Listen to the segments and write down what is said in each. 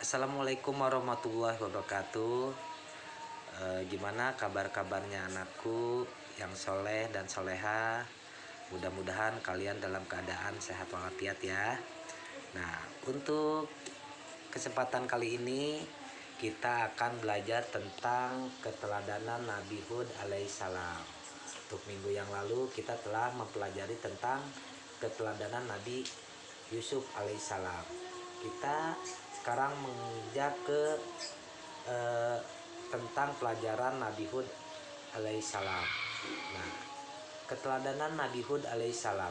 Assalamualaikum warahmatullahi wabarakatuh. Gimana kabar-kabarnya anakku yang soleh dan soleha? Mudah-mudahan kalian dalam keadaan sehat walafiat ya. Nah, untuk kesempatan kali ini kita akan belajar tentang keteladanan Nabi Hud alaihissalam. Untuk minggu yang lalu kita telah mempelajari tentang keteladanan Nabi Yusuf alaihissalam. Kita sekarang menginjak ke tentang pelajaran Nabi Hud alaihissalam. Nah, keteladanan Nabi Hud alaihissalam.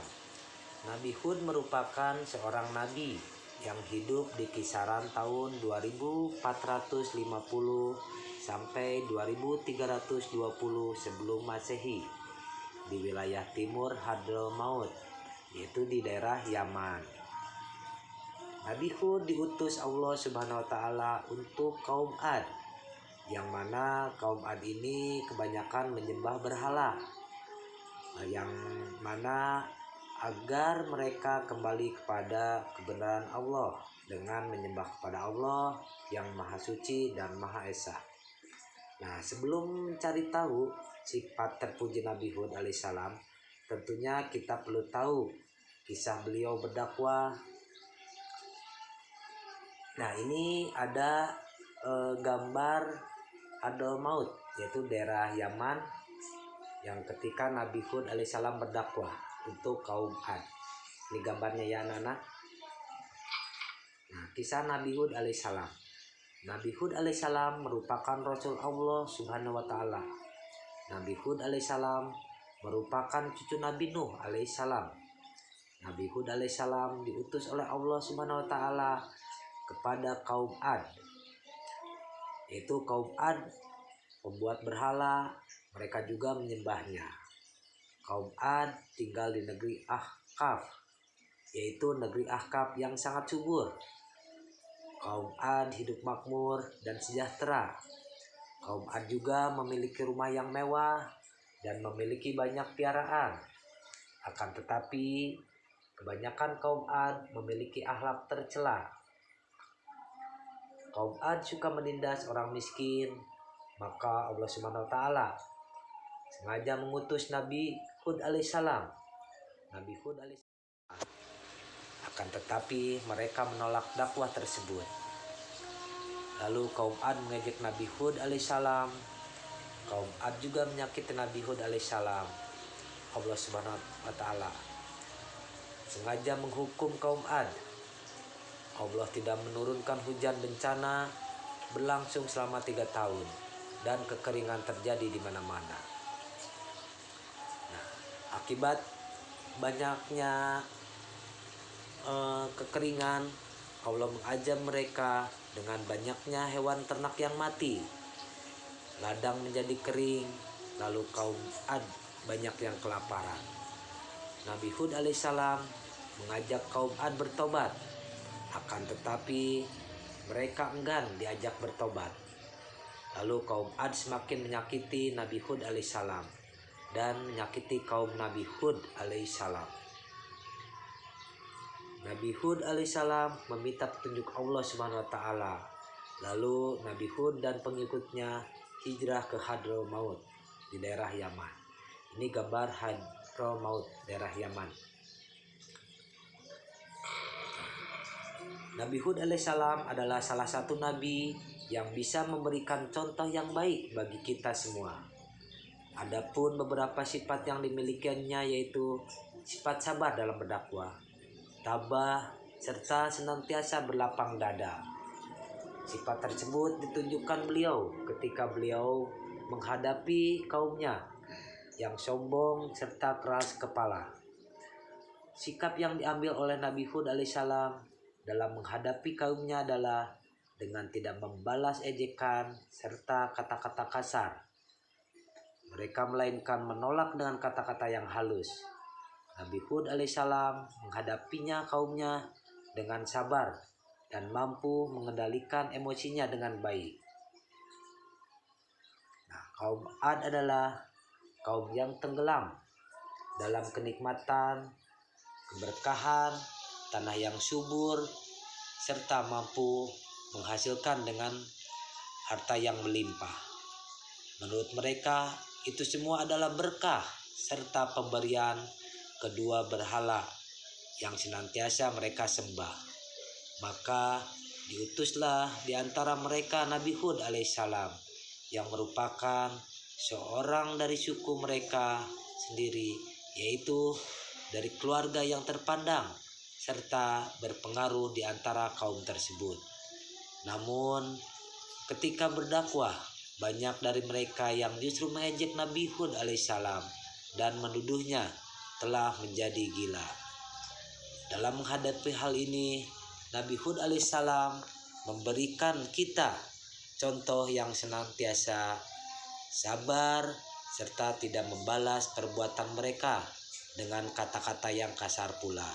Nabi Hud merupakan seorang nabi yang hidup di kisaran tahun 2450 sampai 2320 sebelum Masehi di wilayah timur Hadramaut, yaitu di daerah Yaman. Nabi Hud diutus Allah Subhanahu wa taala untuk kaum Ad, yang mana kaum Ad ini kebanyakan menyembah berhala, yang mana agar mereka kembali kepada kebenaran Allah dengan menyembah kepada Allah yang Maha Suci dan Maha Esa. Nah, sebelum mencari tahu sifat terpuji Nabi Hud alaihissalam, tentunya kita perlu tahu kisah beliau berdakwah. Nah, ini ada gambar Hadramaut, yaitu daerah Yaman, yang ketika Nabi Hud alaihissalam berdakwah untuk kaum Ad. Ini gambarnya ya anak-anak. Nah, kisah Nabi Hud alaihissalam. Nabi Hud alaihissalam merupakan Rasul Allah Subhanahu wa taala. Nabi Hud alaihissalam merupakan cucu Nabi Nuh alaihissalam. Nabi Hud alaihissalam diutus oleh Allah Subhanahu wa taala kepada kaum Ad. Itu kaum Ad pembuat berhala, mereka juga menyembahnya. Kaum Ad tinggal di negeri Ahqaf, yaitu negeri Ahqaf yang sangat subur. Kaum Ad hidup makmur dan sejahtera. Kaum Ad juga memiliki rumah yang mewah dan memiliki banyak piaraan. Akan tetapi, kebanyakan kaum Ad memiliki akhlak tercela. Kaum Ad suka menindas orang miskin, maka Allah Subhanahu wa taala sengaja mengutus Nabi Hud alaihissalam. Nabi Hud alaihissalam. Akan tetapi mereka menolak dakwah tersebut. Lalu kaum Ad mengejek Nabi Hud alaihissalam. Kaum Ad juga menyakiti Nabi Hud alaihissalam. Allah Subhanahu wa taala sengaja menghukum kaum Ad. Allah tidak menurunkan hujan bencana berlangsung selama 3 tahun dan kekeringan terjadi di mana-mana. Nah, akibat banyaknya kekeringan, Allah mengajar mereka dengan banyaknya hewan ternak yang mati. Ladang menjadi kering, lalu kaum Ad banyak yang kelaparan. Nabi Hud alaihissalam mengajak kaum Ad bertobat. Akan tetapi mereka enggan diajak bertobat. Lalu kaum Ad semakin menyakiti Nabi Hud alaihissalam dan menyakiti kaum Nabi Hud alaihissalam. Nabi Hud alaihissalam meminta petunjuk Allah Subhanahu wa taala. Lalu Nabi Hud dan pengikutnya hijrah ke Hadramaut di daerah Yaman. Ini gambar Hadramaut, daerah Yaman. Nabi Hud alaihissalam adalah salah satu nabi yang bisa memberikan contoh yang baik bagi kita semua. Adapun beberapa sifat yang dimilikinya yaitu sifat sabar dalam berdakwah, tabah, serta senantiasa berlapang dada. Sifat tersebut ditunjukkan beliau ketika beliau menghadapi kaumnya yang sombong serta keras kepala. Sikap yang diambil oleh Nabi Hud alaihissalam dalam menghadapi kaumnya adalah dengan tidak membalas ejekan serta kata-kata kasar. Mereka melainkan menolak dengan kata-kata yang halus. Nabi Hud alaihissalam menghadapinya kaumnya dengan sabar dan mampu mengendalikan emosinya dengan baik. Nah, kaum Ad adalah kaum yang tenggelam dalam kenikmatan, keberkahan, tanah yang subur, serta mampu menghasilkan dengan harta yang melimpah. Menurut mereka itu semua adalah berkah serta pemberian kedua berhala yang senantiasa mereka sembah. Maka diutuslah di antara mereka Nabi Hud alaihissalam yang merupakan seorang dari suku mereka sendiri, yaitu dari keluarga yang terpandang serta berpengaruh di antara kaum tersebut. Namun ketika berdakwah, banyak dari mereka yang justru mengejek Nabi Hud alaihissalam dan menuduhnya telah menjadi gila. Dalam menghadapi hal ini, Nabi Hud alaihissalam memberikan kita contoh yang senantiasa sabar serta tidak membalas perbuatan mereka dengan kata-kata yang kasar pula,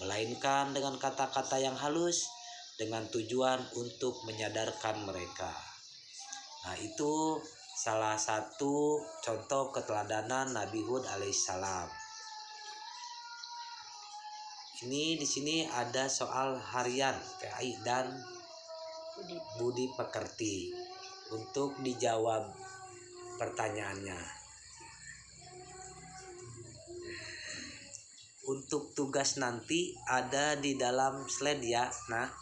melainkan dengan kata-kata yang halus dengan tujuan untuk menyadarkan mereka. Nah, itu salah satu contoh keteladanan Nabi Hud alaihissalam. Ini di sini ada soal harian PAI dan budi pekerti. Untuk dijawab pertanyaannya, untuk tugas nanti ada di dalam slide ya. Nah,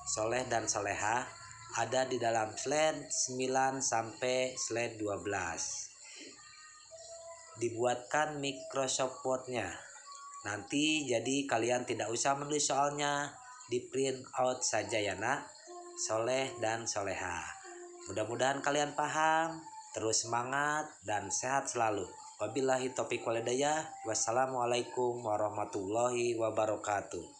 soleh dan soleha ada di dalam slide 9 sampai slide 12. Dibuatkan Microsoft Word-nya. Nanti jadi kalian tidak usah menulis soalnya, di print out saja ya nak, soleh dan soleha. Mudah-mudahan kalian paham, terus semangat dan sehat selalu. Wabillahi taufiq wal hidayah. Wassalamualaikum warahmatullahi wabarakatuh.